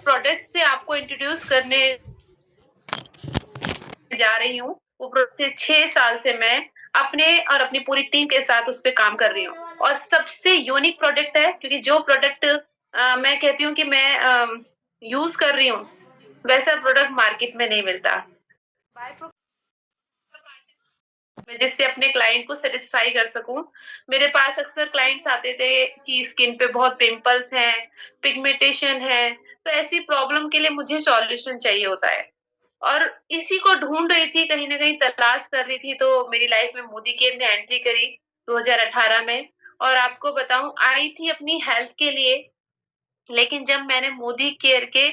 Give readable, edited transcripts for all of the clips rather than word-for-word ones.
Product से आपको introduce करने जा रही हूँ, वो प्रोडक्ट से 6 साल से मैं अपने और अपनी पूरी टीम के साथ उस पे काम कर रही हूँ और सबसे यूनिक प्रोडक्ट है क्योंकि जो प्रोडक्ट मैं कहती हूँ कि मैं यूज़ कर रही हूँ, वैसा प्रोडक्ट मार्केट में नहीं मिलता। बाय प्रो मैं जिससे अपने क्लाइंट को सैटिस्फाई कर सकूँ। मेरे पास अक्सर क्लाइंट्स आते थे कि स्किन पे बहुत पिंपल्स हैं, पिगमेंटेशन है, तो ऐसी प्रॉब्लम के लिए मुझे सॉल्यूशन चाहिए होता है। और इसी को ढूँढ रही थी, कहीं न कहीं तलाश कर रही थी, तो मेरी लाइफ़ में मोदी केयर ने एंट्री करी 2018 में और आपको बताऊँ आई थी अपनी हेल्थ के लिए, लेकिन जब मैंने मोदी केयर के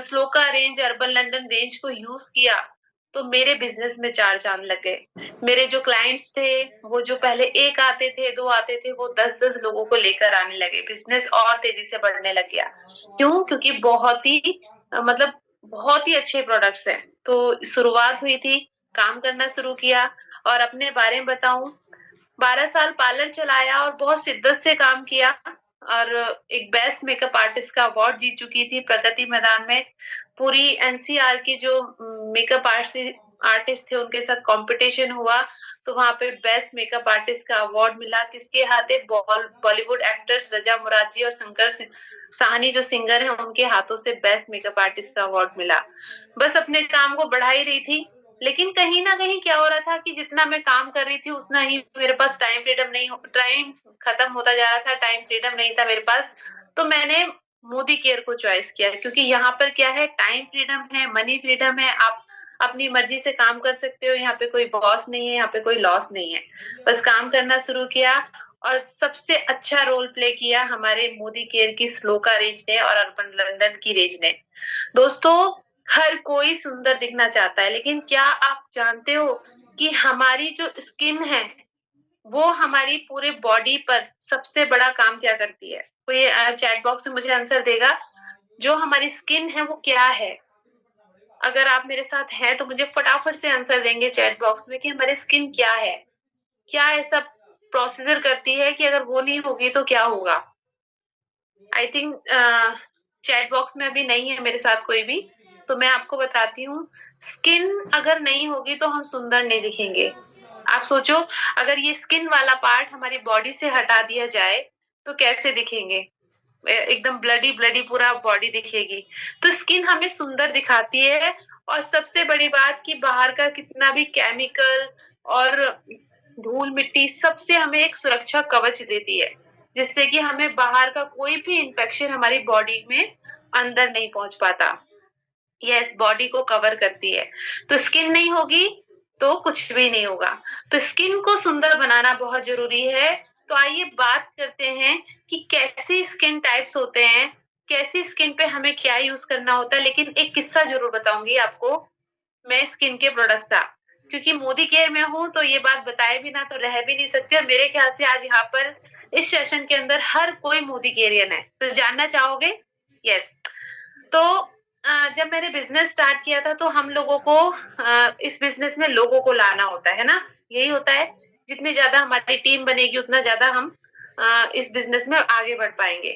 shloka range, urban London range को यूज़ किया, तो मेरे बिज़नेस में 4 चाँद लग गए। मेरे जो क्लाइंट्स थे, वो जो पहले 1 आते थे, 2 आते थे, वो 10-10 लोगों को लेकर आने लगे। बिज़नेस और तेज़ी से बढ़ने लग गया। क्यों? क्योंकि मतलब बहुत ही अच्छे प्रोडक्ट्स हैं। तो शुरुआत हुई थी, काम करना शुरू किया और अपने बारे में बताऊँ 12 साल पार्लर चलाया और बहुत शिद्दत से काम किया और एक बेस्ट मेकअप आर्टिस्ट का अवार्ड जीत चुकी थी प्रगति मैदान में। पूरी एनसीआर की जो मेकअप आर्टिस्ट थे उनके साथ कॉम्पिटिशन हुआ, तो वहाँ पे बेस्ट मेकअप आर्टिस्ट का अवार्ड मिला। किसके हाथे? बॉलीवुड एक्टर्स रजा मुराद जी और शंकर साहनी जो सिंगर हैं उनके हाथों से बेस्ट मेकअप आर्टिस्ट का अवार्ड मिला। बस अपने काम को बढ़ा ही रही थी, लेकिन कहीं न कहीं क्या हो रहा था कि जितना मैं काम कर रही थी उतना ही मेरे पास टाइम खत्म होता जा रहा था, टाइम फ्रीडम नहीं था मेरे पास। तो मैंने मोदी केयर को चॉइस किया क्योंकि यहाँ पर क्या है टाइम फ्रीडम है, मनी फ्रीडम है, आप अपनी मर्ज़ी से काम कर सकते हो, यहाँ पे कोई बॉस नहीं है, यहाँ पे कोई लॉस नहीं है। बस काम करना शुरू किया और सबसे अच्छा रोल प्ले किया हमारे मोदी केयर की स्लोका रेंज ने और अर्बन लंडन की रेंज ने। दोस्तों, हर कोई सुंदर दिखना चाहता है, लेकिन क्या आप जानते हो कि हमारी जो स्किन है, वो हमारी पूरे बॉडी पर सबसे बड़ा काम क्या करती है? कोई चैट बॉक्स में मुझे आंसर देगा, जो हमारी स्किन है वो क्या है? अगर आप मेरे साथ हैं तो मुझे फटाफट से आंसर देंगे चैट बॉक्स में कि हमारी स्किन क्या है? क्या ऐसा प्रोसीजर करती है कि अगर वो नहीं होगी तो क्या होगा? आई थिंक चैट बॉक्स में अभी नहीं है मेरे साथ कोई भी, तो मैं आपको बताती हूँ, स्किन अगर नहीं होगी तो हम सुंदर नहीं दिखेंगे। आप सोचो अगर ये स्किन वाला पार्ट हमारी बॉडी से हटा दिया जाए, तो कैसे दिखेंगे? एकदम ब्लडी ब्लडी पूरा बॉडी दिखेगी। तो स्किन हमें सुंदर दिखाती है और सबसे बड़ी बात कि बाहर का कितना भी केमिकल और धूल-मिट्टी सबसे हमें एक सुरक्षा कवच देती है, जिससे कि हमें बाहर का कोई भी इन्फेक्शन हमारी बॉडी में अंदर नहीं पहुँच पाता। यस, बॉडी को कवर करती है। तो स्किन नहीं होगी, तो कुछ भी नहीं होगा। तो स्किन को सुंदर बनाना बहुत ज़रूरी है। तो आइए बात करते हैं कि कैसे स्किन टाइप्स होते हैं, कैसी स्किन पे हमें क्या यूज़ करना होता है। लेकिन एक किस्सा ज़रूर बताऊँगी आपको, मैं स्किन के प्रोडक्ट था। क्योंकि मोदी केयर में हूँ, तो ये बात बताए बिना तो रह भी नहीं सकती और मेरे ख्याल से आज यहाँ पर इस सेशन के अंदर हर कोई मोदी केयरियन है। तो जानना चाहोगे? यस। तो जब मैंने बिज़नेस स्टार्ट किया था तो हम लोगों को इस बिज़नेस में लोगों को लाना होता है ना? यही होता है, जितनी ज़्यादा हमारी टीम बनेगी उतना ज़्यादा हम इस बिज़नेस में आगे बढ़ पाएँगे।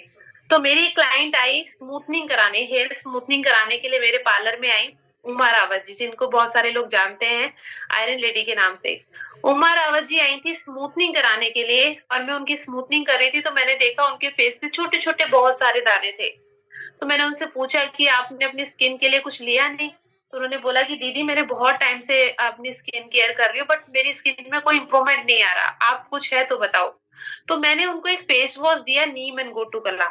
तो मेरी क्लाइंट आई स्मूथनिंग कराने, हेयर स्मूथनिंग कराने के लिए मेरे पार्लर में आई, उमा रावत जी, जिनको बहुत सारे लोग जानते हैं आयरन लेडी के नाम से। उमा रावत जी आई थी स्मूथनिंग कराने के लिए और मैं उनकी स्मूथनिंग कर रही थी तो मैंने देखा उनके फेस पे छोटे-छोटे बहुत सारे दाने थे। तो मैंने उनसे पूछा कि आपने अपनी स्किन के लिए कुछ लिया नहीं? तो उन्होंने बोला कि दीदी मैंने बहुत टाइम से अपनी स्किन केयर कर रही हूँ बट मेरी स्किन में कोई इम्प्रूवमेंट नहीं आ रहा। आप कुछ है तो बताओ? तो मैंने उनको एक फेस वॉश दिया नीम एंड गोटूकला।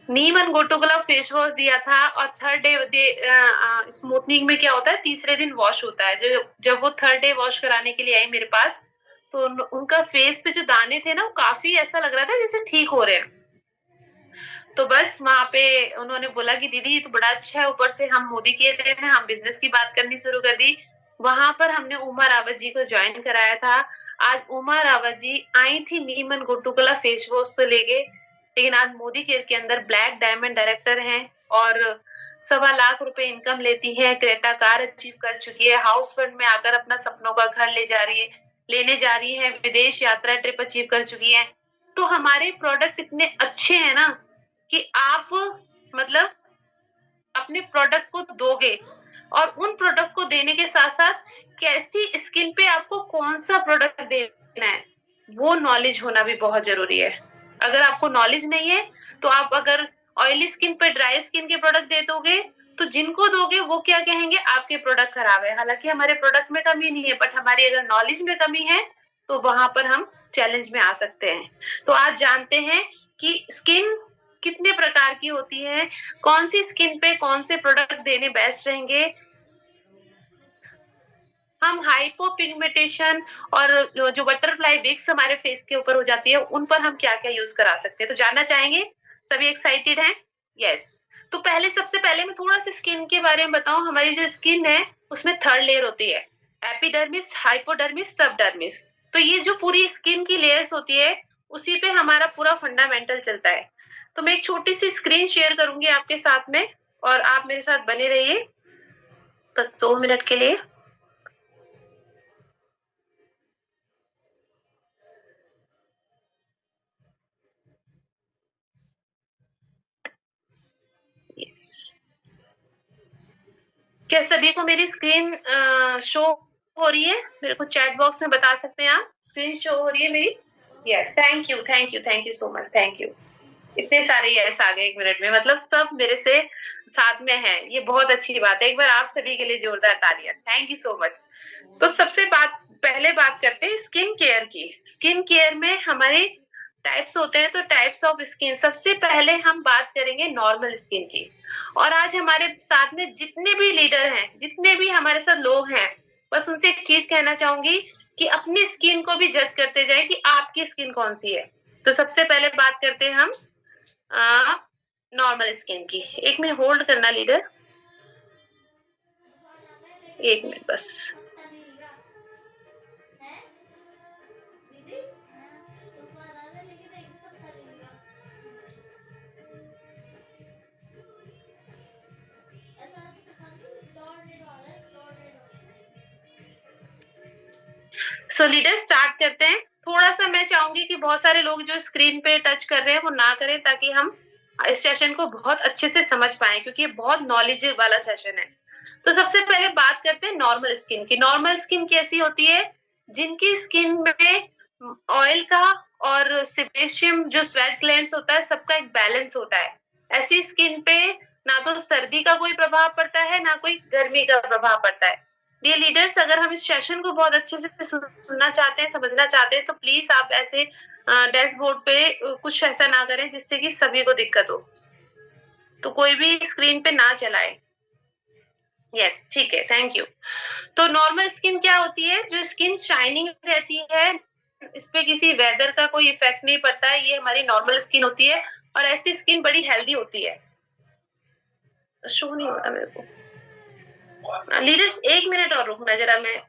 नीम एंड गोटूकला फेस वॉश दिया था और थर्ड डे स्मूथनिंग में क्या होता है तीसरे दिन वॉश होता है। जो जब वो थर्ड डे वॉश कराने के लिए आई मेरे पास, तो उनका फेस पे जो दाने थे ना वो काफ़ी ऐसा लग रहा था जैसे ठीक हो रहे हैं। तो बस वहाँ पे उन्होंने बोला कि दीदी ये तो बड़ा अच्छा है, ऊपर से हम मोदी के थे ना, हम बिज़नेस की बात करनी शुरू कर दी। वहाँ पर हमने उमा रावत जी को जॉइन कराया था। आज उमा रावत जी आई थी नीम एंड गुटुकला फेस वॉश को लेके, लेकिन आज मोदी केयर के अंदर ब्लैक डायमंड डायरेक्टर हैं और ₹1.25 लाख इनकम लेती हैं, क्रेटा कार अचीव कर चुकी है, हाउस फ्रंट में आकर अपना सपनों का घर लेने जा रही है, विदेश यात्रा ट्रिप अचीव कर चुकी हैं। तो हमारे प्रोडक्ट इतने अच्छे हैं ना कि आप मतलब अपने प्रोडक्ट को दोगे और उन प्रोडक्ट को देने के साथ-साथ कैसी स्किन पे आपको कौन-सा प्रोडक्ट देना है, वो नॉलेज होना भी बहुत ज़रूरी है। अगर आपको नॉलेज नहीं है, तो आप अगर ऑयली स्किन पे ड्राई स्किन के प्रोडक्ट दे दोगे, तो जिनको दोगे वो क्या कहेंगे आपके प्रोडक्ट खराब है। हालाँकि हमारे प्रोडक्ट में कमी नहीं है, बट हमारी अगर नॉलेज में कमी है, तो वहाँ पर हम चैलेंज में आ सकते हैं। तो आज जानते हैं कि स्किन कितने प्रकार की होती है, कौन-सी स्किन पे कौन-से प्रोडक्ट देने बेस्ट रहेंगे। हम हाइपोपिगमेंटेशन और जो बटरफ्लाई विग्स हमारे फेस के ऊपर हो जाती है, उन पर हम क्या-क्या यूज़ करा सकते हैं? तो जानना चाहेंगे? सभी एक्साइटेड हैं? यस। तो पहले सबसे पहले मैं थोड़ा-सा स्किन के बारे में बताऊँ। हमारी जो स्किन है, उसमें 3rd लेयर होती है, एपिडर्मिस, हाइपोडर्मिस, सबडर्मिस। तो ये जो पूरी स्किन की लेयर्स होती है, उसी पे हमारा पूरा फंडामेंटल चलता है। तो मैं एक छोटी-सी स्क्रीन शेयर करूँगी आपके साथ में और आप मेरे साथ बने रहिए, बस 2 मिनट के लिए। यस। क्या सभी को मेरी स्क्रीन शो हो रही है? मेरे को चैट बॉक्स में बता सकते हैं आप? स्क्रीन शो हो रही है मेरी? Yes, thank you so much, thank you. इतने सारे यस आ गए 1 मिनट में, मतलब सब मेरे से साथ में हैं, ये बहुत अच्छी बात है। एक बार आप सभी के लिए जोरदार तालियाँ। Thank you so much. तो सबसे पहले बात करते हैं स्किन केयर की। स्किन केयर में हमारे टाइप्स होते हैं, तो टाइप्स ऑफ स्किन सबसे पहले हम बात करेंगे नॉर्मल स्किन की। और आज हमारे साथ में जितने भी लीडर हैं, जितने भी हमारे साथ लोग हैं, बस उनसे एक चीज़ कहना चाहूँगी कि अपनी स्किन को भी जज करते जाएँ कि आपकी स्किन कौन-सी है। तो सबसे पहले बात करते हैं हम अ, नॉर्मल स्किन की। 1 मिनट होल्ड करना लीडर, 1 मिनट बस। सो लीडर स्टार्ट करते हैं। थोड़ा-सा मैं चाहूँगी कि बहुत सारे लोग जो स्क्रीन पे टच कर रहे हैं, वो ना करें ताकि हम इस सेशन को बहुत अच्छे से समझ पाएँ क्योंकि ये बहुत नॉलेज वाला सेशन है। तो सबसे पहले बात करते हैं नॉर्मल स्किन की। नॉर्मल स्किन कैसी होती है? जिनकी स्किन में ऑयल का और सेबेशियम जो स्वेट ग्लैंड्स होता है, सबका एक बैलेंस होता है। ऐसी स्किन पे ना तो सर्दी का कोई प्रभाव पड़ता है, ना कोई गर्मी का प्रभाव पड़ता है। डियर लीडर्स, अगर हम इस सेशन को बहुत अच्छे से सुनना चाहते हैं, समझना चाहते हैं, तो प्लीज आप ऐसे डैशबोर्ड पे कुछ ऐसा ना करें जिससे कि सभी को दिक्कत हो। तो कोई भी स्क्रीन पे ना चलाए। यस, ठीक है, थैंक यू। तो नॉर्मल स्किन क्या होती है? जो स्किन शाइनिंग रहती है, इस पे किसी वेदर का कोई इफेक्ट नहीं पड़ता है, ये हमारी नॉर्मल स्किन होती है और ऐसी स्किन बड़ी हेल्दी होती है। शो नहीं हो रहा मेरे को। लीडर्स 1 मिनट और रुकना जरा, मैं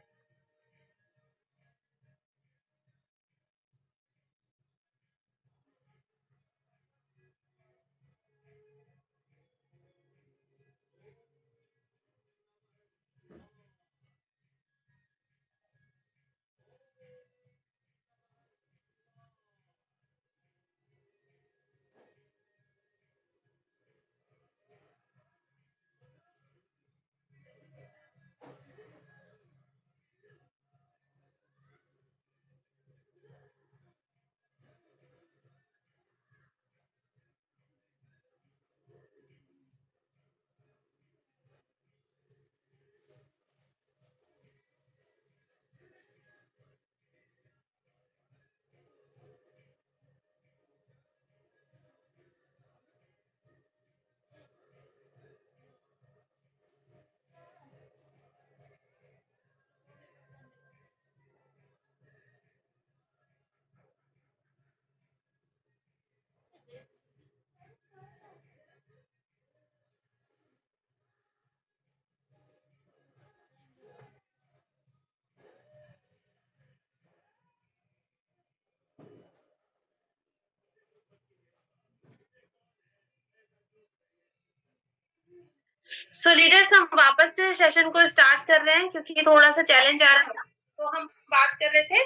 सो लीडर्स, हम वापस से सेशन को स्टार्ट कर रहे हैं क्योंकि थोड़ा सा चैलेंज आ रहा है। तो हम बात कर रहे थे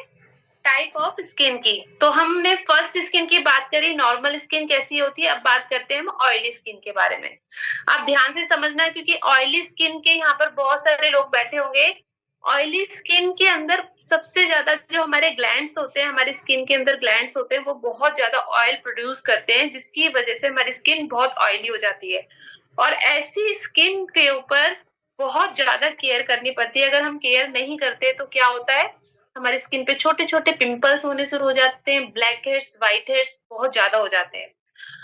टाइप ऑफ स्किन की। तो हमने फर्स्ट स्किन की बात करी, नॉर्मल स्किन कैसी होती है। अब बात करते हैं हम ऑयली स्किन के बारे में। आप ध्यान से समझना, क्योंकि ऑयली स्किन के यहाँ पर बहुत सारे लोग बैठे होंगे। ऑयली स्किन के अंदर सबसे ज्यादा जो हमारे ग्लैंड्स होते हैं, हमारी स्किन के अंदर ग्लैंड्स होते हैं, वो बहुत ज्यादा ऑयल प्रोड्यूस करते हैं, जिसकी वजह से हमारी स्किन बहुत ऑयली हो जाती है। और ऐसी स्किन के ऊपर बहुत ज्यादा केयर करनी पड़ती है। अगर हम केयर नहीं करते तो क्या होता है, हमारी स्किन पे छोटे-छोटे पिंपल्स होने शुरू हो जाते हैं, ब्लैक हेड्स, व्हाइट हेड्स बहुत ज़्यादा हो जाते हैं।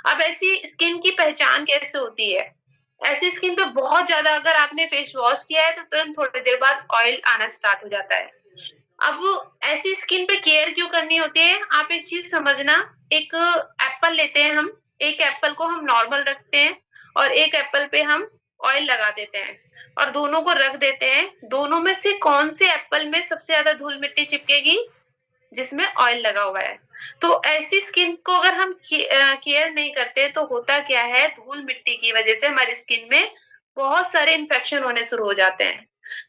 अब ऐसी स्किन की पहचान कैसे होती है? ऐसी स्किन पे बहुत ज़्यादा अगर आपने फेस वॉश किया है तो तुरंत थोड़ी देर बाद ऑयल आना स्टार्ट हो जाता है। अब ऐसी स्किन पे केयर क्यों करनी होती है? आप एक चीज़ समझना, एक एप्पल लेते हैं हम, एक एप्पल को हम नॉर्मल रखते हैं और एक एप्पल पे हम ऑयल लगा देते हैं और दोनों को रख देते हैं। दोनों में से कौन से एप्पल में सबसे ज़्यादा धूल-मिट्टी चिपकेगी? जिसमें ऑयल लगा हुआ है। तो ऐसी स्किन को अगर हम केयर नहीं करते तो होता क्या है, धूल-मिट्टी की वज़ह से हमारी स्किन में बहुत सारे इन्फेक्शन होने शुरू हो जाते हैं।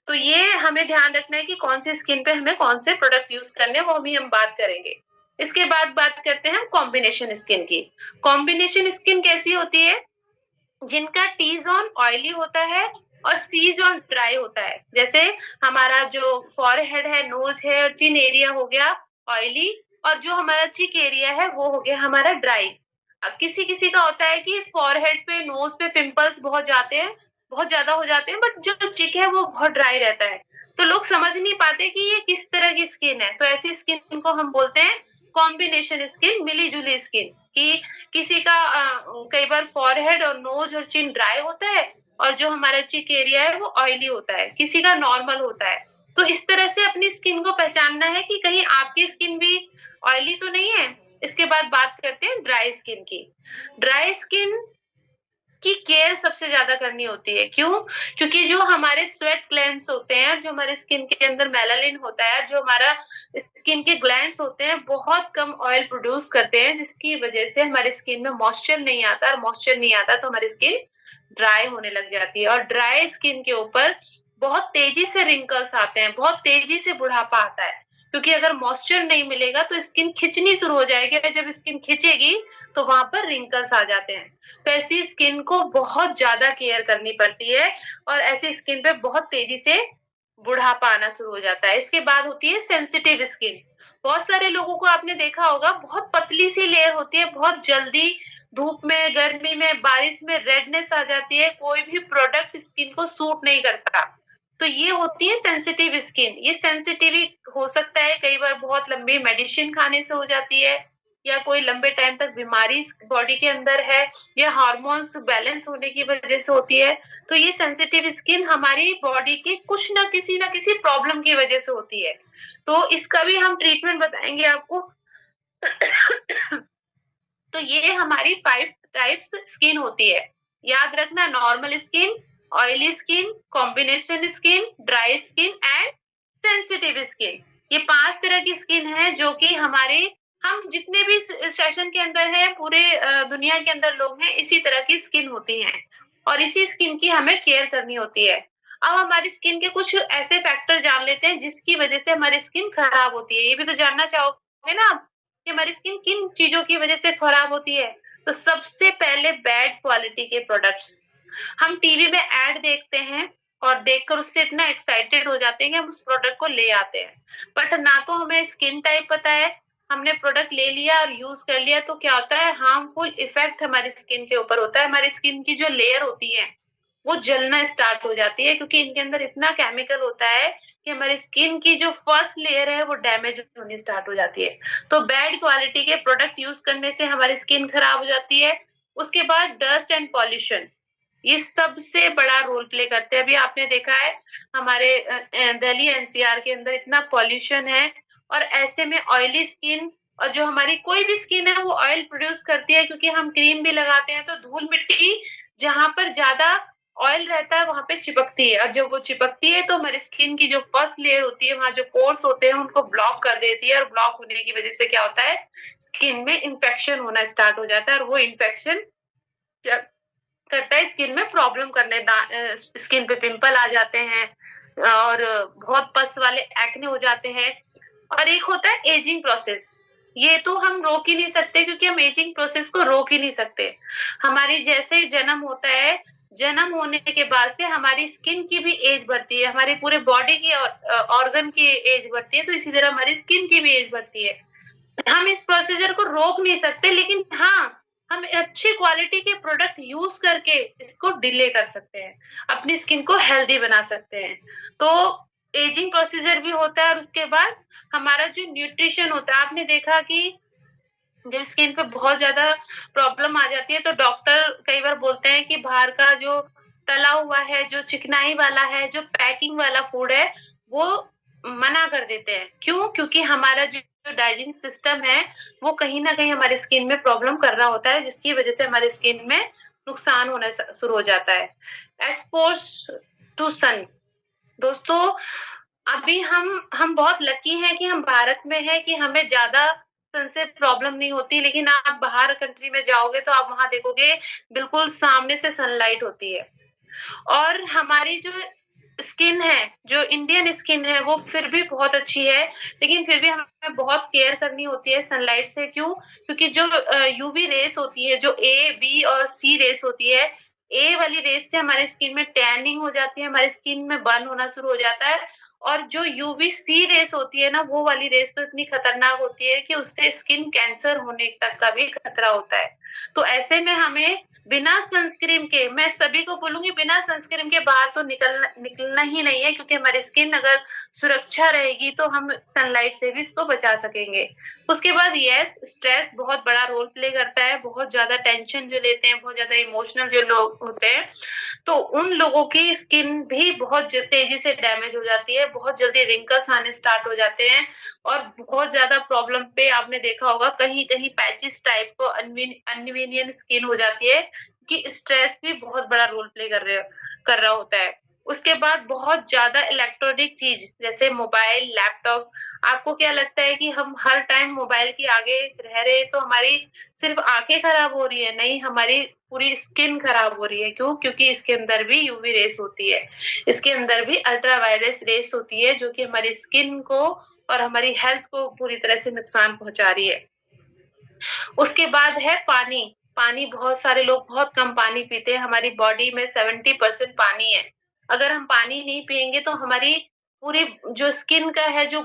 तो ये हमें ध्यान रखना है कि कौन-सी स्किन पे हमें कौन से प्रोडक्ट यूज़ करने हैं, वो भी हम बात करेंगे। इसके बाद बात करते हैं हम कॉम्बिनेशन स्किन की। कॉम्बिनेशन स्किन कैसी होती है? जिनका टी ज़ोन ऑयली होता है और सी ज़ोन ड्राई होता है। जैसे हमारा जो फॉरहेड है, नोज़ है और चिन एरिया हो गया ऑयली, और जो हमारा चिक एरिया है वो हो गया हमारा ड्राई। अब किसी-किसी का होता है कि फॉरहेड पे, नोज़ पे पिंपल्स बहुत जाते हैं, बहुत ज़्यादा हो जाते हैं, बट जो चिक है वो बहुत ड्राई रहता है। तो लोग समझ नहीं पाते कि ये किस तरह की स्किन है। तो ऐसी स्किन को हम बोलते हैं कॉम्बिनेशन स्किन, मिली-जुली स्किन, कि किसी का कई बार फॉरहेड और नोज और चिन ड्राई होता है और जो हमारा चिक एरिया है वो ऑयली होता है, किसी का नॉर्मल होता है। तो इस तरह से अपनी स्किन को पहचानना है कि कहीं आपकी स्किन भी ऑयली तो नहीं है। इसके बाद बात करते हैं ड्राई स्किन की। ड्राई स्किन की केयर सबसे ज़्यादा करनी होती है। क्यों? क्योंकि जो हमारे स्वेट ग्लैंड्स होते हैं, जो हमारे स्किन के अंदर मेलानिन होता है, जो हमारा स्किन के ग्लैंड्स होते हैं, बहुत कम ऑयल प्रोड्यूस करते हैं, जिसकी वज़ह से हमारी स्किन में मॉइस्चर नहीं आता, और मॉइस्चर नहीं आता तो हमारी स्किन ड्राई होने लग जाती है। और ड्राई स्किन के ऊपर बहुत तेज़ी से रिंकल्स आते हैं, बहुत तेज़ी से बुढ़ापा आता है। क्योंकि अगर मॉइस्चर नहीं मिलेगा तो स्किन खिंचनी शुरू हो जाएगी, और जब स्किन खिंचेगी तो वहाँ पर रिंकल्स आ जाते हैं। तो ऐसी स्किन को बहुत ज़्यादा केयर करनी पड़ती है और ऐसी स्किन पे बहुत तेज़ी से बुढ़ापा आना शुरू हो जाता है। इसके बाद होती है सेंसिटिव स्किन। बहुत सारे लोगों को आपने देखा होगा, बहुत पतली सी लेयर होती है, बहुत जल्दी धूप में, गर्मी में, बारिश में रेडनेस आ जाती है, कोई भी प्रोडक्ट स्किन को सूट नहीं करता। तो ये होती है सेंसिटिव स्किन। ये सेंसिटिव हो सकता है, कई बार बहुत लंबी मेडिसिन खाने से हो जाती है, या कोई लंबे टाइम तक बीमारी बॉडी के अंदर है, या हार्मोन्स बैलेंस होने की वजह से होती है। तो ये सेंसिटिव स्किन हमारी बॉडी के कुछ ना किसी प्रॉब्लम की वजह से होती है। तो इसका भी हम ट्रीटमेंट बताएँगे आपको। तो ये हमारी 5 टाइप्स स्किन होती है। याद रखना, normal skin, oily skin, combination skin, dry skin and sensitive skin. ये 5 तरह की स्किन है जो कि हमारे, हम जितने भी सेशन के अंदर हैं, पूरे दुनिया के अंदर लोग हैं, इसी तरह की स्किन होती हैं और इसी स्किन की हमें केयर करनी होती है। अब हमारी स्किन के कुछ ऐसे फैक्टर जान लेते हैं जिसकी वजह से हमारी स्किन खराब होती है। ये भी तो जानना चाहोगे ना आप कि हमारी स्किन किन चीज़ों की वजह से खराब होती है? तो सबसे पहले बैड क्वालिटी के प्रोडक्ट्स। हम टीवी में ऐड देखते हैं और देखकर उससे इतना एक्साइटेड हो जाते हैं कि हम उस प्रोडक्ट को ले आते हैं। बट ना तो हमें स्किन टाइप पता है, हमने प्रोडक्ट ले लिया और यूज़ कर लिया तो क्या होता है, हार्मफुल इफ़ेक्ट हमारी स्किन के ऊपर होता है। हमारी स्किन की जो लेयर होती है, वो जलना स्टार्ट हो जाती है, क्योंकि इनके अंदर इतना केमिकल होता है कि हमारी स्किन की जो फर्स्ट लेयर है वो डैमेज होनी स्टार्ट हो जाती है। तो बैड क्वालिटी के प्रोडक्ट यूज़ करने से हमारी स्किन खराब हो जाती है। उसके बाद डस्ट एंड पॉल्यूशन, ये सबसे बड़ा रोल प्ले करते हैं। अभी आपने देखा है हमारे दिल्ली एनसीआर के अंदर इतना पॉल्यूशन है, और ऐसे में ऑयली स्किन, और जो हमारी कोई भी स्किन है वो ऑयल प्रोड्यूस करती है, क्योंकि हम क्रीम भी लगाते हैं तो धूल-मिट्टी जहाँ पर ज़्यादा ऑयल रहता है वहाँ पे चिपकती है, और जब वो चिपकती है तो हमारी स्किन की जो फर्स्ट लेयर होती है, वहाँ जो पोर्स होते हैं उनको ब्लॉक कर देती है, और ब्लॉक होने की वजह से क्या होता है, स्किन में इन्फेक्शन होना स्टार्ट हो जाता है, और वो इन्फेक्शन क्या करता है, स्किन में प्रॉब्लम करने, स्किन पे पिंपल आ जाते हैं और बहुत पस वाले एक्ने हो जाते हैं। और एक होता है एजिंग प्रोसेस। ये तो हम रोक ही नहीं सकते क्योंकि हम एजिंग प्रोसेस को रोक ही नहीं सकते। हमारी जैसे ही जन्म होता है, जन्म होने के बाद से हमारी स्किन की भी एज बढ़ती है, हमारी पूरे बॉडी की ऑर्गन की एज बढ़ती है, तो इसी तरह हमारी स्किन की भी एज बढ़ती है। हम इस प्रोसीजर को रोक नहीं सकते, लेकिन हाँ, हम अच्छी क्वालिटी के प्रोडक्ट यूज़ करके इसको डिले कर सकते हैं, अपनी स्किन को हेल्दी बना सकते हैं। तो एजिंग प्रोसीजर भी होता है और उसके बाद हमारा जो न्यूट्रिशन होता है, आपने देखा कि जब स्किन पे बहुत ज़्यादा प्रॉब्लम आ जाती है, तो डॉक्टर कई बार बोलते हैं कि बाहर का जो तला हुआ है, जो चिकनाई वाला है, जो पैकिंग वाला फूड है, वो मना कर देते हैं। क्यों? क्योंकि हमारा जो डाइजेशन सिस्टम है, वो कहीं न कहीं हमारी स्किन में प्रॉब्लम कर रहा होता है, जिसकी वज़ह से हमारी स्किन में नुकसान होना शुरू हो जाता है। एक्सपोज़ टू सन। दोस्तों, अभी हम बहुत लकी हैं कि हम भारत में हैं कि हमें ज़्यादा सन से प्रॉब्लम नहीं होती, लेकिन आप बाहर कंट्री में जाओगे तो आप वहाँ देखोगे बिल्कुल सामने से सनलाइट होती है। और हमारी जो स्किन है, जो इंडियन स्किन है, वो फिर भी बहुत अच्छी है, लेकिन फिर भी हमें बहुत केयर करनी होती है सनलाइट से। क्यों? क्योंकि जो यूवी रेज़ होती है, जो ए, बी और सी रेज़ होती है, ए वाली रेज़ से हमारी स्किन में टैनिंग हो जाती है, हमारी स्किन में बर्न होना शुरू हो जाता है। और जो यूवी सी रेज़ होती है ना, वो वाली रेज़ तो इतनी खतरनाक होती है कि उससे स्किन कैंसर होने तक का भी खतरा होता है। तो ऐसे में हमें बिना सनस्क्रीन के, मैं सभी को बोलूँगी, बिना सनस्क्रीन के बाहर तो निकलना ही नहीं है, क्योंकि हमारी स्किन अगर सुरक्षा रहेगी तो हम सनलाइट से भी इसको बचा सकेंगे। उसके बाद यस, स्ट्रेस बहुत बड़ा रोल प्ले करता है, बहुत ज़्यादा टेंशन जो लेते हैं, बहुत ज़्यादा इमोशनल जो लोग होते हैं, तो उन लोगों की स्किन भी बहुत तेज़ी से डैमेज हो जाती है, बहुत जल्दी रिंकल्स आने स्टार्ट हो जाते हैं और बहुत ज़्यादा प्रॉब्लम पे आपने देखा होगा कहीं-कहीं पैचेस टाइप को अनविनियन स्किन हो जाती है, कि स्ट्रेस भी बहुत बड़ा रोल प्ले कर रहा होता है। उसके बाद बहुत ज़्यादा इलेक्ट्रॉनिक चीज़ जैसे मोबाइल, लैपटॉप, आपको क्या लगता है कि हम हर टाइम मोबाइल के आगे रह रहे हैं तो हमारी सिर्फ़ आँखें खराब हो रही है? नहीं, हमारी पूरी स्किन खराब हो रही है। क्यों? क्योंकि इसके अंदर भी यूवी रेज़ होती है। इसके अंदर भी अल्ट्रावायलेट रेज़ होती है, जो कि हमारी स्किन को और हमारी हेल्थ को पूरी तरह से नुकसान पहुँचा रही है। उसके बाद है पानी। पानी, बहुत सारे लोग बहुत कम पानी पीते हैं, हमारी बॉडी में 70% पानी है। अगर हम पानी नहीं पिएँगे तो हमारी पूरी जो स्किन का है, जो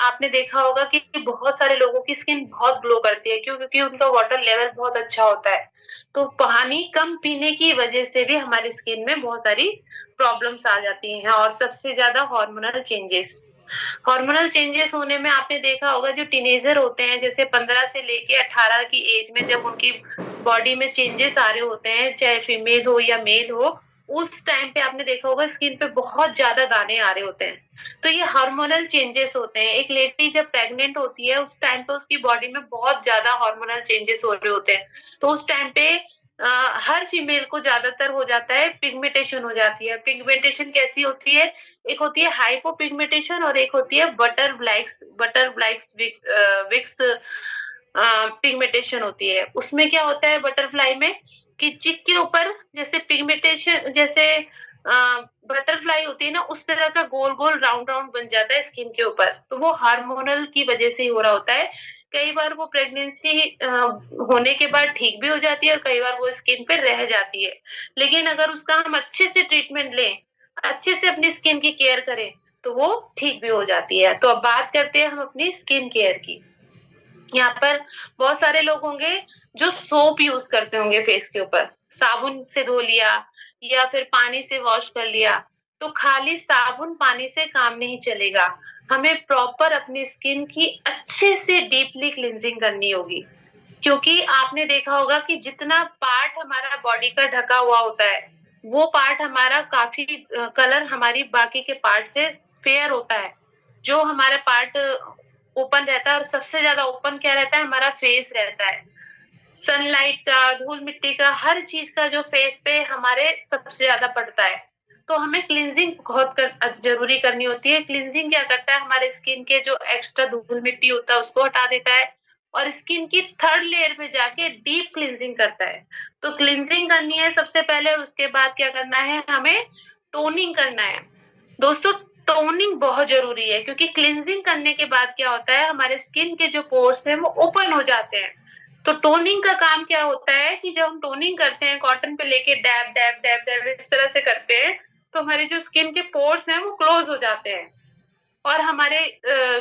आपने देखा होगा कि बहुत सारे लोगों की स्किन बहुत ग्लो करती है। क्यों? क्योंकि उनका वाटर लेवल बहुत अच्छा होता है। तो पानी कम पीने की वजह से भी हमारी स्किन में बहुत सारी प्रॉब्लम्स आ जाती हैं। और सबसे ज़्यादा हार्मोनल चेंजेस। हार्मोनल चेंजेस होने में आपने देखा होगा, जो टीनेजर होते हैं, जैसे 15 से लेके 18 की एज में जब उनकी बॉडी में चेंजेस आ रहे होते हैं, चाहे फीमेल हो या मेल हो, उस टाइम पे आपने देखा होगा स्किन पे बहुत ज़्यादा दाने आ रहे होते हैं। तो ये हार्मोनल चेंजेस होते हैं। एक लेडी जब प्रेग्नेंट होती है, उस टाइम पे उसकी बॉडी में बहुत ज़्यादा हार्मोनल चेंजेस हो रहे होते हैं। तो उस टाइम पे हर फीमेल को ज़्यादातर हो जाता है, पिगमेंटेशन हो जाती है। पिगमेंटेशन कैसी होती है? एक होती है हाइपोपिगमेंटेशन और एक होती है बटरफ्लाइज विक्स पिगमेंटेशन होती है। उसमें क्या होता है बटरफ्लाई में, कि चिक के ऊपर जैसे पिगमेंटेशन, जैसे बटरफ्लाई होती है ना, उस तरह का गोल-गोल राउंड-राउंड बन जाता है स्किन के ऊपर। तो वो हार्मोनल की वजह से ही हो रहा होता है। कई बार वो प्रेगनेंसी होने के बाद ठीक भी हो जाती है और कई बार वो स्किन पे रह जाती है। लेकिन अगर उसका हम अच्छे से ट्रीटमेंट लें, अच्छे से अपनी स्किन की केयर करें, तो वो ठीक भी हो जाती है। तो अब बात करते हैं हम अपनी स्किन केयर की। यहाँ पर बहुत सारे लोग होंगे जो सोप यूज़ करते होंगे फेस के ऊपर, साबुन से धो लिया या फिर पानी से वॉश कर लिया। तो खाली साबुन पानी से काम नहीं चलेगा। हमें प्रॉपर अपनी स्किन की अच्छे से डीपली क्लींजिंग करनी होगी। क्योंकि आपने देखा होगा कि जितना पार्ट हमारा बॉडी का ढका हुआ होता है, वो पार्ट हमारा काफ़ी कलर हमारी बाकी के पार्ट से फेयर होता है। जो हमारा पार्ट ओपन रहता है और सबसे ज़्यादा ओपन क्या रहता है? हमारा फेस रहता है। सनलाइट का, धूल-मिट्टी का, हर चीज़ का जो फेस पे हमारे सबसे ज़्यादा पड़ता है। तो हमें क्लींजिंग बहुत ज़रूरी करनी होती है। क्लींजिंग क्या करता है? हमारे स्किन के जो एक्स्ट्रा धूल-मिट्टी होता है, उसको हटा देता है और स्किन की 3rd लेयर पे जाके डीप क्लींजिंग करता है। तो क्लींजिंग करनी है सबसे पहले और उसके बाद क्या करना है? हमें टोनिंग करना है। दोस्तों, टोनिंग बहुत ज़रूरी है, क्योंकि क्लींजिंग करने के बाद क्या होता है, हमारे स्किन के जो पोर्स हैं वो ओपन हो जाते हैं। तो टोनिंग का काम क्या होता है कि जब हम टोनिंग करते हैं, कॉटन पे लेके डैब, डैब, डैब, डैब इस तरह से करते हैं, तो हमारे जो स्किन के पोर्स हैं वो क्लोज़ हो जाते हैं। और हमारे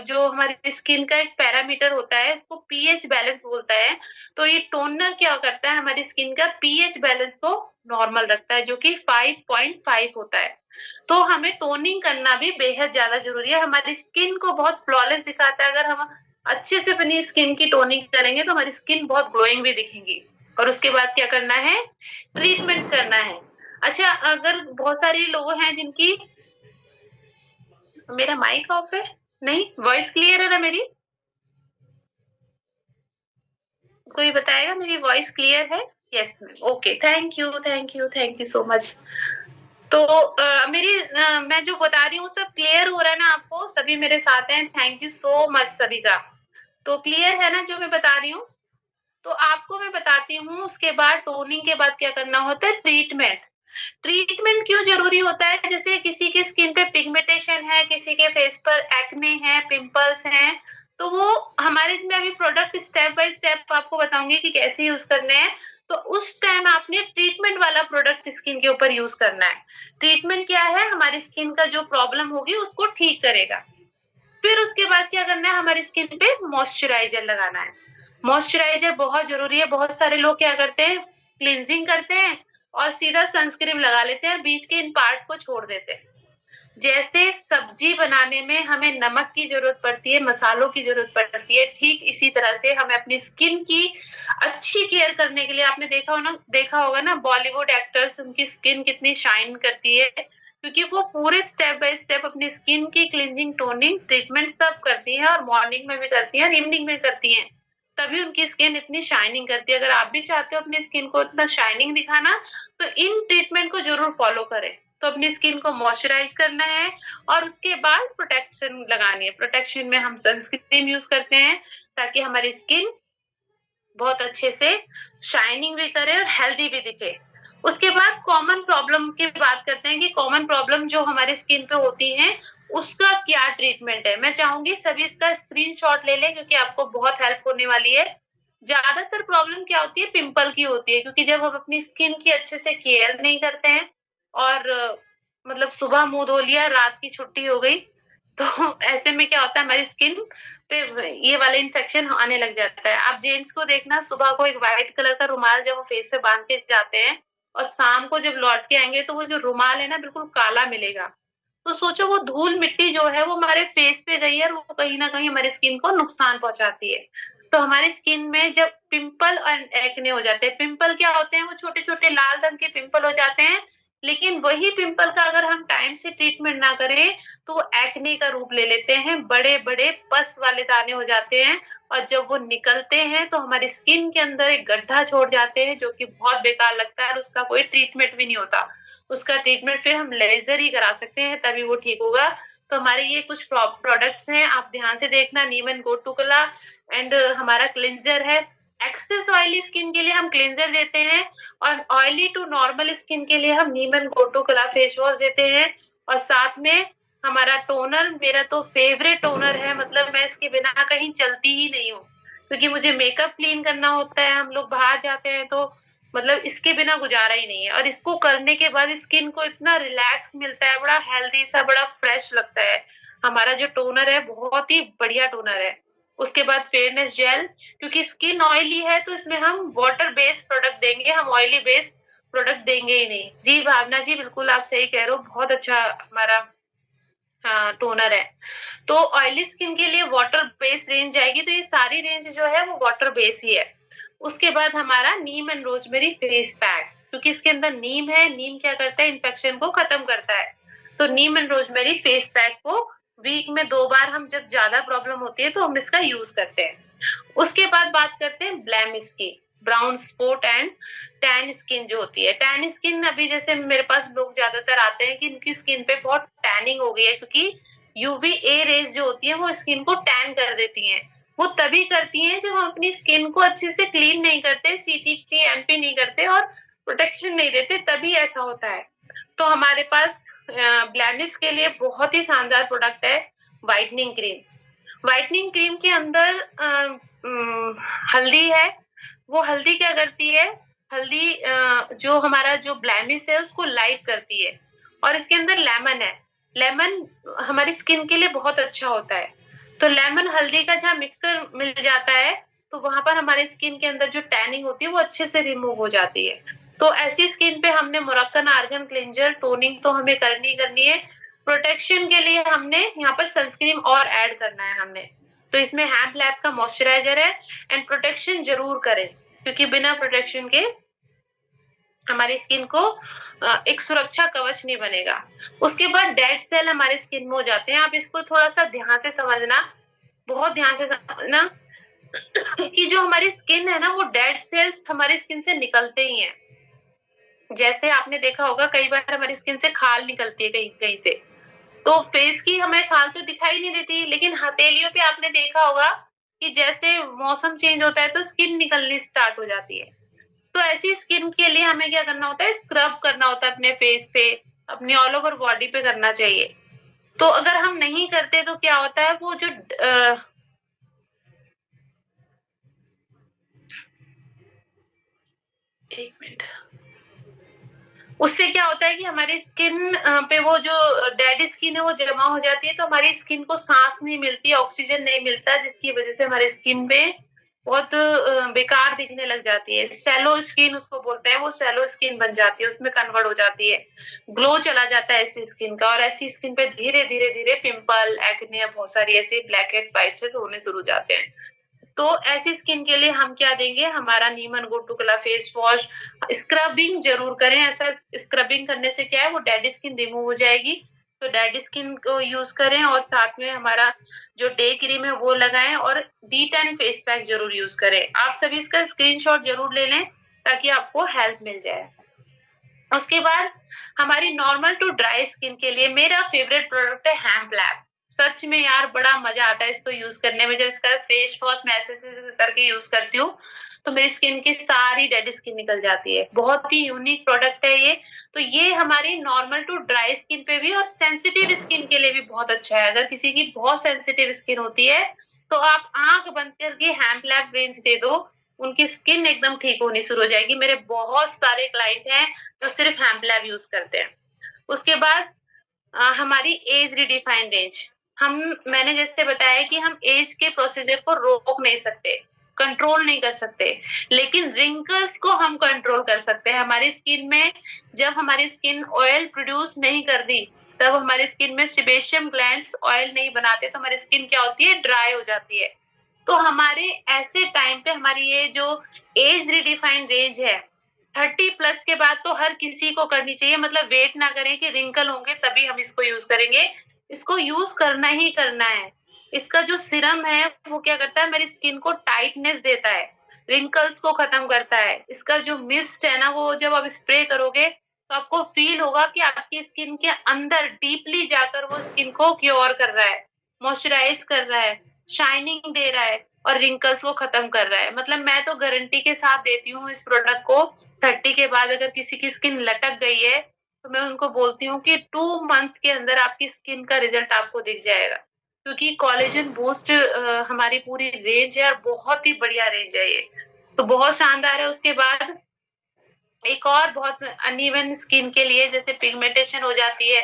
जो हमारी स्किन का एक पैरामीटर होता है, इसको पीएच बैलेंस बोलता है। तो ये टोनर क्या करता है, हमारी स्किन का पीएच बैलेंस को नॉर्मल रखता है, जो कि 5.5 होता है। तो हमें टोनिंग करना भी बेहद ज़्यादा ज़रूरी है। हमारी स्किन को बहुत फ्लॉलेस दिखाता है। अगर हम अच्छे से अपनी स्किन की टोनिंग करेंगे, तो हमारी स्किन बहुत ग्लोइंग भी दिखेंगी। और उसके बाद क्या करना है, ट्रीटमेंट करना है। अच्छा, अगर बहुत सारे लोग हैं जिनकी मेरा माइक ऑफ है? नहीं, वॉइस क्लियर है ना मेरी? कोई बताएगा मेरी वॉइस क्लियर है? Yes ma'am, okay, thank you, thank you, thank you so much. तो मैं जो बता रही हूँ सब क्लियर हो रहा है ना आपको? सभी मेरे साथ हैं, थैंक यू सो मच सभी का। तो क्लियर है ना जो मैं बता रही हूँ? तो आपको मैं बताती हूँ, उसके बाद टोनिंग के बाद क्या करना होता है, ट्रीटमेंट। ट्रीटमेंट क्यों ज़रूरी होता है? जैसे किसी की स्किन पे पिगमेंटेशन है, किसी के फेस पर एक्ने है, पिंपल्स हैं, तो वो हमारे इसमें अभी प्रोडक्ट स्टेप बाय स्टेप आपको बताऊँगी कि कैसे यूज़ करने हैं। तो उस टाइम आपने ट्रीटमेंट वाला प्रोडक्ट स्किन के ऊपर यूज़ करना है। ट्रीटमेंट क्या है? हमारी स्किन का जो प्रॉब्लम होगी उसको ठीक करेगा। फिर उसके बाद क्या करना है, हमारी स्किन पे मॉइस्चराइज़र लगाना है। मॉइस्चराइज़र बहुत ज़रूरी है, बहुत सारे लोग क्या करते हैं, क्लींजिंग करते हैं और सीधा सनस्क्रीन लगा लेते हैं और बीच के इन पार्ट को छोड़ देते हैं। जैसे सब्जी बनाने में हमें नमक की ज़रूरत पड़ती है, मसालों की ज़रूरत पड़ती है, ठीक इसी तरह से हमें अपनी स्किन की अच्छी केयर करने के लिए आपने देखा होगा ना बॉलीवुड एक्टर्स उनकी स्किन कितनी शाइन करती है, क्योंकि वो पूरे स्टेप बाय स्टेप अपनी स्किन की क्लींजिंग, टोनिंग, ट्रीटमेंट सब करती हैं और मॉर्निंग में भी करती हैं और इवनिंग में करती हैं। तभी उनकी स्किन इतनी शाइनिंग करती है। अगर आप भी चाहते हो अपनी स्किन को इतना शाइनिंग दिखाना, तो इन ट्रीटमेंट को ज़रूर फॉलो करें। तो अपनी स्किन को मॉइस्चराइज़ करना है और उसके बाद प्रोटेक्शन लगानी है। प्रोटेक्शन में हम सनस्क्रीन यूज़ करते हैं, ताकि हमारी स्किन बहुत अच्छे से शाइनिंग भी करे और हेल्दी भी दिखे। उसके बाद कॉमन प्रॉब्लम की बात करते हैं कि कॉमन प्रॉब्लम जो हमारी स्किन पे होती हैं, उसका क्या ट्रीटमेंट है? मैं चाहूँगी सभी इसका स्क्रीनशॉट ले लें, क्योंकि आपको बहुत हेल्प होने वाली है। ज़्यादातर प्रॉब्लम क्या होती है? पिंपल की होती है, क्योंकि जब हम अपनी स्किन की अच्छे से केयर नहीं करते हैं और मतलब सुबह मुँह धो लिया, रात की छुट्टी हो गई, तो ऐसे में क्या होता है, हमारी स्किन पे ये वाला इन्फेक्शन आने लग जाता है। आप जेंट्स को देखना, सुबह को एक व्हाइट कलर का रुमाल जब वो फेस पे बाँध के जाते हैं और शाम को जब लौट के आएँगे, तो वो जो रुमाल है ना बिल्कुल काला मिलेगा। तो सोचो वो धूल-मिट्टी जो है वो हमारे फेस पे गई है और वो कहीं न कहीं हमारी स्किन को नुकसान पहुँचाती है। तो हमारी स्किन में जब पिंपल एंड एक्ने हो जाते हैं, पिंपल क्या होते हैं, वो छोटे-छोटे लाल रंग के पिंपल हो जाते हैं, लेकिन वही पिंपल का अगर हम टाइम से ट्रीटमेंट ना करें, तो वो एक्ने का रूप ले लेते हैं, बड़े-बड़े पस वाले दाने हो जाते हैं और जब वो निकलते हैं, तो हमारी स्किन के अंदर एक गड्ढा छोड़ जाते हैं, जो कि बहुत बेकार लगता है और उसका कोई ट्रीटमेंट भी नहीं होता। उसका ट्रीटमेंट फिर हम लेज़र ही करा सकते हैं, तभी वो ठीक होगा। तो हमारे ये कुछ प्रोडक्ट्स हैं, आप ध्यान से देखना, नीम एंड गोटुकोला एंड हमारा क्लींजर है। एक्सेस ऑयली स्किन के लिए हम क्लींजर देते हैं और ऑयली टू नॉर्मल स्किन के लिए हम नीम एंड गोटुकोला फेस वॉश देते हैं और साथ में हमारा टोनर, मेरा तो फेवरेट टोनर है, मतलब मैं इसके बिना कहीं चलती ही नहीं हूँ, क्योंकि मुझे मेकअप क्लीन करना होता है, हम लोग बाहर जाते हैं तो मतलब इसके बिना गुज़ारा ही नहीं है और इसको करने के बाद स्किन को इतना रिलैक्स मिलता है, बड़ा हेल्दी सा, बड़ा फ्रेश लगता है। हमारा जो टोनर है बहुत ही बढ़िया टोनर है। उसके बाद फेयरनेस जेल, क्योंकि स्किन ऑयली है तो इसमें हम वाटर बेस्ड प्रोडक्ट देंगे, हम ऑयली बेस्ड प्रोडक्ट देंगे ही नहीं। जी भावना जी, बिल्कुल आप सही कह रहे हो, बहुत अच्छा हमारा हाँ, टोनर है। तो ऑयली स्किन के लिए वाटर बेस रेंज आएगी, तो ये सारी रेंज जो है वो वाटर बेस ही है। उसके बाद हमारा नीम एंड रोज़मेरी फेस पैक, क्योंकि इसके अंदर नीम है, नीम क्या करता है, इन्फेक्शन को खत्म करता है। तो नीम एंड रोज़मेरी फेस पैक को वीक में 2 बार हम जब ज़्यादा प्रॉब्लम होती है तो हम इसका यूज़ करते हैं। उसके बाद बात करते हैं ब्लेमिश की, brown spot and tan skin जो होती है। टैन स्किन अभी जैसे मेरे पास लोग ज़्यादातर आते हैं कि इनकी स्किन पे बहुत टैनिंग हो गई है, क्योंकि यूवीए रेज़ जो होती हैं वो स्किन को टैन कर देती हैं। वो तभी करती हैं जब हम अपनी स्किन को अच्छे से क्लीन नहीं करते, सीटीटी, एमपी नहीं करते और प्रोटेक्शन नहीं देते, तभी ऐसा होता है। तो हमारे पास ब्लैमिश के लिए बहुत ही शानदार प्रोडक्ट है व्हाइटनिंग क्रीम। व्हाइटनिंग क्रीम के अंदर हल्दी है। वो हल्दी क्या करती है, हल्दी जो हमारा जो ब्लैमिश है उसको लाइट करती है, और इसके अंदर लेमन है। लेमन हमारी स्किन के लिए बहुत अच्छा होता है। तो लेमन हल्दी का जहाँ मिक्सचर मिल जाता है, तो वहाँ पर हमारे स्किन के अंदर जो टैनिंग होती है वो अच्छे से रिमूव हो जाती है। तो ऐसी स्किन पे हमने मोरक्कन आर्गन क्लेंजर, टोनिंग तो हमें करनी ही करनी है। प्रोटेक्शन के लिए हमने यहाँ पर सनस्क्रीन और ऐड करना है हमने। तो इसमें हैम्प लैब का मॉइस्चराइजर है, एंड प्रोटेक्शन जरूर करें, क्योंकि बिना प्रोटेक्शन के हमारी स्किन को एक सुरक्षा कवच नहीं बनेगा। उसके बाद डेड सेल हमारे स्किन में हो जाते हैं। आप इसको थोड़ा-सा ध्यान से समझना, बहुत ध्यान से समझना कि जो हमारी स्किन है ना, वो डेड सेल्स हमारी स्किन से निकलते ही हैं। जैसे आपने देखा होगा कई बार हमारी स्किन से खाल निकलती है कहीं-कहीं से। तो फेस की हमें खाल तो दिखाई नहीं देती, लेकिन हथेलियों पे आपने देखा होगा कि जैसे मौसम चेंज होता है तो स्किन निकलनी स्टार्ट हो जाती है। तो ऐसी स्किन के लिए हमें क्या करना होता है, स्क्रब करना होता है अपने फेस पे, अपनी ऑल ओवर बॉडी पे करना चाहिए। तो अगर हम नहीं करते तो क्या होता है, वो जो 1 मिनट। उससे क्या होता है कि हमारी स्किन पे वो जो डेड स्किन है वो जमा हो जाती है, तो हमारी स्किन को सांस नहीं मिलती, ऑक्सीजन नहीं मिलता, जिसकी वजह से हमारी स्किन पे बहुत बेकार दिखने लग जाती है। शैलो स्किन उसको बोलते हैं, वो शैलो स्किन बन जाती है, उसमें कन्वर्ट हो जाती है। ग्लो चला जाता है ऐसी स्किन का, और ऐसी स्किन पे धीरे-धीरे पिंपल, एक्ने, बहुत सारी ऐसी ब्लैक हेड्स, व्हाइट हेड्स होने शुरू हो जाते हैं। तो ऐसी स्किन के लिए हम क्या देंगे, हमारा नीमन गोटूकोला फेस वॉश। स्क्रबिंग जरूर करें। ऐसा स्क्रबिंग करने से क्या है, वो डेड स्किन रिमूव हो जाएगी। तो डेड स्किन को यूज करें, और साथ में हमारा जो डे क्रीम है वो लगाएं, और D10 फेस पैक जरूर यूज करें। आप सभी इसका स्क्रीनशॉट जरूर ले लें ताकि आपको हेल्प मिल जाए। उसके बाद हमारी नॉर्मल टू ड्राई स्किन के लिए मेरा फेवरेट प्रोडक्ट है हैम्प लैब। सच में यार बड़ा मजा आता है इसको यूज करने में। जब इसका फेस वॉश मैं ऐसे करके यूज करती हूँ, तो मेरी स्किन की सारी डेड स्किन निकल जाती है। बहुत ही यूनिक प्रोडक्ट है ये। तो ये हमारी नॉर्मल टू ड्राई स्किन पे भी और सेंसिटिव स्किन के लिए भी बहुत अच्छा है। अगर किसी की बहुत सेंसिटिव स्किन होती है, तो आप आंख बंद करके हैम्प लैब रेंज दे दो, उनकी स्किन एकदम ठीक होनी शुरू हो जाएगी। मेरे बहुत सारे क्लाइंट हैं जो सिर्फ हैम्प लैब यूज करते हैं। उसके बाद हमारी एज रिडिफाइन रेंज। हम मैंने जैसे बताया कि हम एज के प्रोसीजर को रोक नहीं सकते, कंट्रोल नहीं कर सकते, लेकिन रिंकल्स को हम कंट्रोल कर सकते हैं। हमारी स्किन में जब हमारी स्किन ऑयल प्रोड्यूस नहीं कर दी, तब हमारी स्किन में सेबेशियम ग्लैंड्स ऑयल नहीं बनाते, तो हमारी स्किन क्या होती है, ड्राई हो जाती है। तो हमारे ऐसे टाइम पे हमारी ये जो एज रिडिफाइंड रेंज है, 30 प्लस के बाद तो हर किसी को करनी चाहिए। मतलब वेट ना करें कि रिंकल होंगे तभी हम इसको यूज करेंगे। इसको यूज करना ही करना है। इसका जो सीरम है वो क्या करता है, मेरी स्किन को टाइटनेस देता है, रिंकल्स को खत्म करता है। इसका जो मिस्ट है ना, वो जब आप स्प्रे करोगे तो आपको फील होगा कि आपकी स्किन के अंदर डीपली जाकर वो स्किन को क्योर कर रहा है, मॉइस्चराइज कर रहा है, शाइनिंग दे रहा है, और रिंकल्स को खत्म कर रहा है। मतलब मैं तो गारंटी के साथ देती हूँ इस प्रोडक्ट को। 30 के बाद अगर किसी की स्किन लटक गई है, तो मैं उनको बोलती हूँ कि 2 मंथ्स के अंदर आपकी स्किन का रिजल्ट आपको दिख जाएगा। क्योंकि कोलेजन बूस्ट हमारी पूरी रेंज है, और बहुत ही बढ़िया रेंज है ये। तो बहुत शानदार है। उसके बाद एक और बहुत अनइवन स्किन के लिए, जैसे पिगमेंटेशन हो जाती है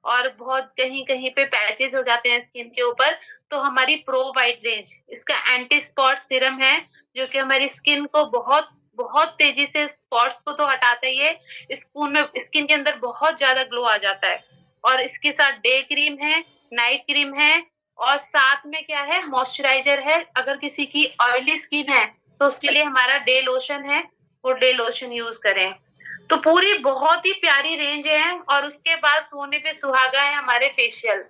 और बहुत कहीं-कहीं पे पैचेस हो जाते हैं स्किन के ऊपर, तो हमारी प्रो वाइट रेंज, इसका एंटी स्पॉट सीरम है, जो कि हमारी स्किन को बहुत बहुत तेजी से स्पॉट्स को तो हटाता ही है, स्किन के अंदर बहुत ज्यादा ग्लो आ जाता है। और इसके साथ डे क्रीम है, नाइट क्रीम है, और साथ में क्या है, मॉइस्चराइजर है। अगर किसी की ऑयली स्किन है तो उसके लिए हमारा डे लोशन है, वो डे लोशन यूज करें। तो पूरी बहुत ही प्यारी रेंज है। और उसके बाद सोने पे सुहागा है हमारे फेशियल।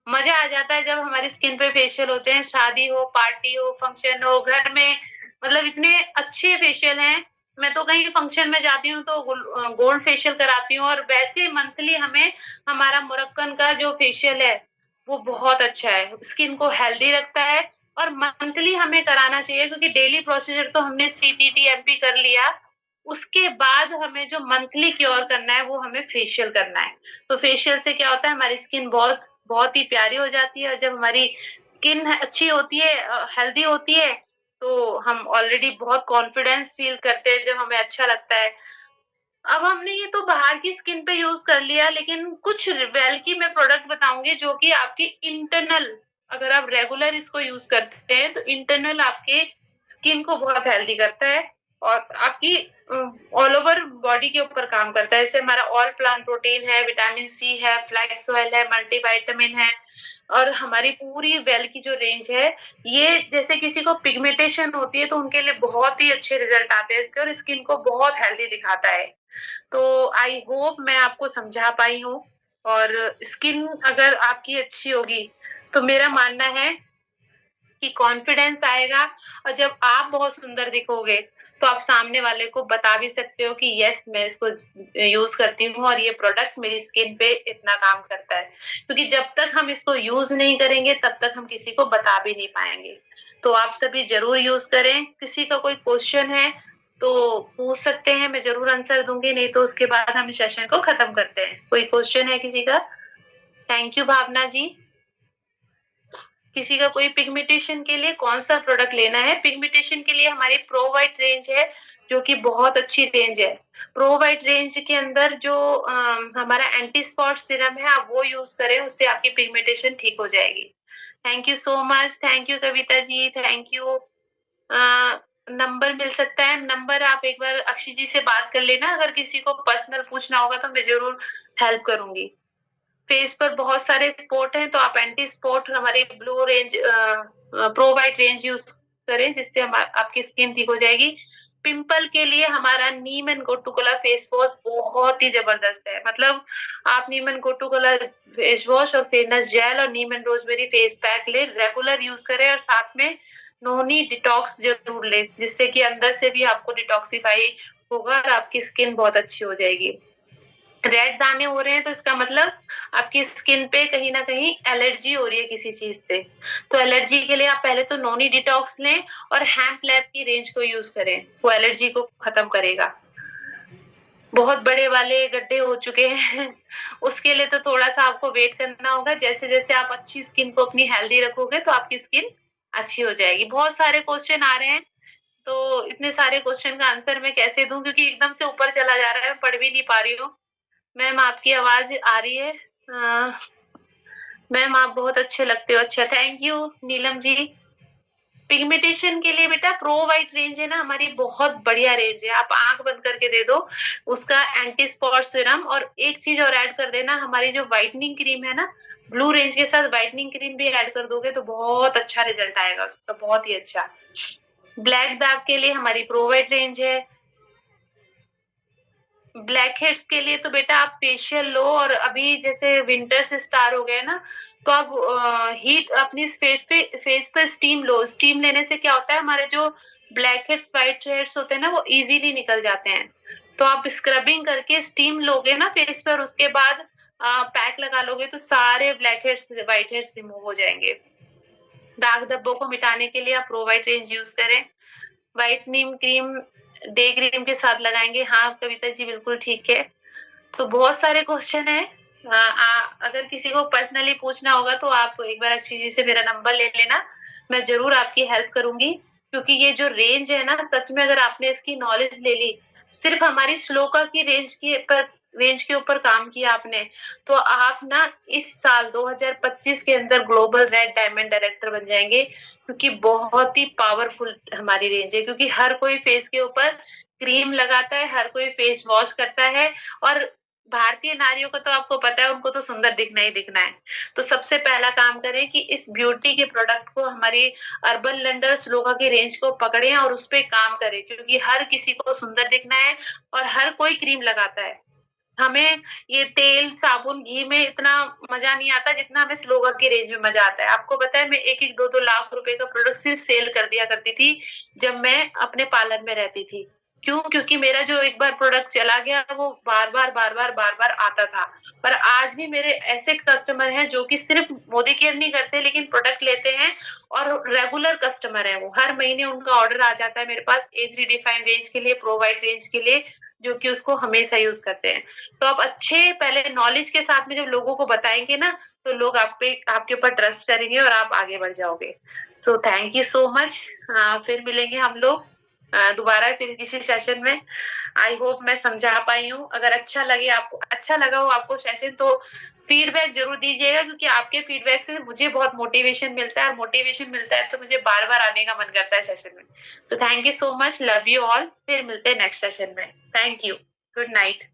मजा आ जाता है जब हमारी स्किन पे फेशियल होते हैं, शादी हो, पार्टी हो, फंक्शन हो, घर में, मतलब इतने अच्छे फेशियल हैं। मैं तो कहीं फंक्शन में जाती हूँ तो गोल्ड फेशियल कराती हूँ, और वैसे मंथली हमें हमारा मोरक्कन का जो फेशियल है वो बहुत अच्छा है, स्किन को हेल्दी रखता है। और मंथली हमें कराना चाहिए, क्योंकि डेली प्रोसीजर तो हमने CTT MP कर लिया, उसके बाद हमें जो मंथली क्योर करना है वो हमें फेशियल करना है। तो फेशियल से क्या होता है, हमारी स्किन बहुत बहुत ही प्यारी हो जाती है, और जब हमारी स्किन अच्छी होती है, हेल्दी होती है, तो हम ऑलरेडी बहुत कॉन्फिडेंस फील करते हैं, जब हमें अच्छा लगता है। अब हमने ये तो बाहर की स्किन पे यूज़ कर लिया, लेकिन कुछ वेल की मैं प्रोडक्ट बताऊँगी जो कि आपकी इंटरनल, अगर आप रेगुलर इसको यूज़ करते हैं तो इंटरनल आपके स्किन को बहुत हेल्दी करता है, और आपकी ऑल ओवर बॉडी के ऊपर काम करता है। जैसे हमारा ऑल प्लांट प्रोटीन है, विटामिन सी है, फ्लैक्स ऑयल है, मल्टीविटामिन है, और हमारी पूरी वेल की जो रेंज है, ये जैसे किसी को पिगमेंटेशन होती है तो उनके लिए बहुत ही अच्छे रिजल्ट आते हैं इसके, और स्किन को बहुत हेल्दी दिखाता है। तो आई होप मैं आपको समझा पाई हूँ, और स्किन अगर आपकी अच्छी होगी, तो मेरा मानना है कि कॉन्फिडेंस आएगा, और जब आप बहुत सुंदर दिखोगे, तो आप सामने वाले को बता भी सकते हो कि यस, मैं इसको यूज़ करती हूँ और ये प्रोडक्ट मेरी स्किन पे इतना काम करता है। क्योंकि जब तक हम इसको यूज़ नहीं करेंगे, तब तक हम किसी को बता भी नहीं पाएँगे। तो आप सभी ज़रूर यूज़ करें। किसी का कोई क्वेश्चन है, तो पूछ सकते हैं, मैं ज़रूर आंसर दूँगी, नहीं तो उसके बाद हम इस सेशन को खत्म करते हैं। कोई क्वेश्चन है किसी का? थैंक यू भावना जी। किसी का कोई पिगमेंटेशन के लिए कौन-सा प्रोडक्ट लेना है? पिगमेंटेशन के लिए हमारी प्रो व्हाइट रेंज है, जो कि बहुत अच्छी रेंज है। प्रो व्हाइट रेंज के अंदर जो हमारा एंटी स्पॉट सीरम है, आप वो यूज़ करें, उससे आपकी पिगमेंटेशन ठीक हो जाएगी। Thank you so much, thank you Kavita ji, thank you. Number मिल सकता है, नंबर आप एक बार अक्षय जी से बात कर लेना, अगर किसी को पर्सनल पूछना होगा तो मैं ज़रूर हेल्प करूँगी। फेस पर बहुत सारे स्पॉट हैं, तो आप एंटी स्पॉट हमारी blue range pro white range use करें, जिससे आपकी स्किन ठीक हो जाएगी। पिंपल के लिए हमारा नीम एंड गोटूकोला फेस वॉश बहुत ही ज़बरदस्त है। मतलब आप नीम एंड गोटूकोला फेस वॉश और फेयरनेस जेल और नीम एंड रोज़मेरी फेस पैक लें, रेगुलर यूज़ करें, और साथ में नोनी डिटॉक्स ज़रूर लें, जिससे कि अंदर से भी आपको डिटॉक्सिफाई होगा और आपकी स्किन बहुत अच्छी हो जाएगी। रेड दाने हो रहे हैं, तो इसका मतलब आपकी स्किन पे कहीं न कहीं एलर्जी हो रही है किसी चीज़ से। तो एलर्जी के लिए आप पहले तो नोनी डिटॉक्स लें, और हेम्प लैब की रेंज को यूज़ करें, वो एलर्जी को खत्म करेगा। बहुत बड़े वाले गड्ढे हो चुके हैं, उसके लिए तो थोड़ा-सा आपको वेट करना होगा। जैसे-जैसे आप अच्छी स्किन को अपनी हेल्दी रखोगे, तो आपकी स्किन अच्छी हो जाएगी। बहुत सारे क्वेश्चन आ रहे हैं, तो इतने सारे क्वेश्चन का आंसर मैं कैसे दूँ, क्योंकि एकदम से ऊपर चला जा रहा है, मैं पढ़ भी नहीं पा रही हूँ। मैम आपकी आवाज़ आ रही है? मैम आप बहुत अच्छे लगते हो। अच्छा, thank you Neelam ji. Pigmentation के लिए बेटा प्रो व्हाइट रेंज है ना हमारी, बहुत बढ़िया रेंज है। आप आँख बंद करके दे दो उसका एंटी स्पॉट सीरम, और एक चीज़ और ऐड कर देना, हमारी जो व्हाइटनिंग क्रीम है ना, ब्लू रेंज के साथ व्हाइटनिंग क्रीम भी ऐड कर दोगे तो बहुत अच्छा रिज़ल्ट आएगा उसका, बहुत ही अच्छा। ब्लैक दाग के लिए हमारी प्रो व्हाइट रेंज है। ब्लैक हेड्स के लिए तो बेटा आप फेशियल लो, और अभी जैसे विंटर से स्टार्ट हो गए ना, तो आप हीट अपनी फेस पे स्टीम लो। स्टीम लेने से क्या होता है, हमारे जो ब्लैक हेड्स, व्हाइट हेड्स होते हैं ना, वो इज़िली निकल जाते हैं। तो आप स्क्रबिंग करके स्टीम लोगे ना फेस पर, उसके बाद पैक लगा लोगे, तो सारे black heads, white heads remove हो जाएँगे। दाग धब्बों को मिटाने के लिए आप प्रो व्हाइट रेंज यूज़ करें। व्हाइटनिंग क्रीम डे क्रीम के साथ लगाएँगे। हाँ, कविता जी बिल्कुल ठीक है। तो बहुत सारे क्वेश्चन हैं। अगर किसी को पर्सनली पूछना होगा तो आप एक बार अक्षय जी से मेरा नंबर ले लेना, मैं ज़रूर आपकी हेल्प करूँगी। क्योंकि ये जो रेंज है ना, सच में अगर आपने इसकी नॉलेज ले ली, सिर्फ़ हमारी श्लोका की रेंज के ऊपर काम किया आपने, तो आप ना इस साल 2025 के अंदर ग्लोबल रेड डायमंड डायरेक्टर बन जाएँगे, क्योंकि बहुत ही पावरफुल हमारी रेंज है। क्योंकि हर कोई फेस के ऊपर क्रीम लगाता है, हर कोई फेस वॉश करता है, और भारतीय नारियों को तो आपको पता है, उनको तो सुंदर दिखना ही दिखना है। तो सबसे पहला काम करें कि इस ब्यूटी के प्रोडक्ट को, हमारी अर्बन लैंडर श्लोका की रेंज को पकड़ें और उस पे काम करें, क्योंकि हर किसी को सुंदर दिखना है, और हर कोई क्रीम लगाता है। हमें ये तेल, साबुन, घी में इतना मज़ा नहीं आता जितना हमें श्लोका की रेंज में मज़ा आता है। आपको पता है, मैं 1-1, 2-2 लाख रुपए का प्रोडक्ट सिर्फ़ सेल कर दिया करती थी, जब मैं अपने पार्लर में रहती थी। क्यों? क्योंकि मेरा जो एक बार प्रोडक्ट चला गया वो बार-बार आता था। पर आज भी मेरे ऐसे कस्टमर हैं जो कि सिर्फ़ मोदी केयर नहीं करते लेकिन प्रोडक्ट लेते हैं और रेगुलर कस्टमर हैं वो। हर महीने उनका ऑर्डर आ जाता है मेरे पास एज रिडिफाइंड रेंज के लिए, प्रो वाइट रेंज के लिए, जो कि उसको हमेशा यूज़ करते हैं। तो आप अच्छे पहले नॉलेज के साथ में जब लोगों को बताएँगे ना, तो लोग आपके ऊपर ट्रस्ट करेंगे और आप आगे बढ़ जाओगे। So thank you so much. फिर मिलेंगे हम लोग दोबारा फिर किसी सेशन में। आई होप मैं समझा पाई हूँ। अगर अच्छा लगा हो आपको सेशन तो फीडबैक ज़रूर दीजिएगा क्योंकि आपके फीडबैक से मुझे बहुत मोटिवेशन मिलता है और मोटिवेशन मिलता है तो मुझे बार-बार आने का मन करता है सेशन में। So thank you so much, love you all. फिर मिलते हैं नेक्स्ट सेशन में। Thank you. Good night.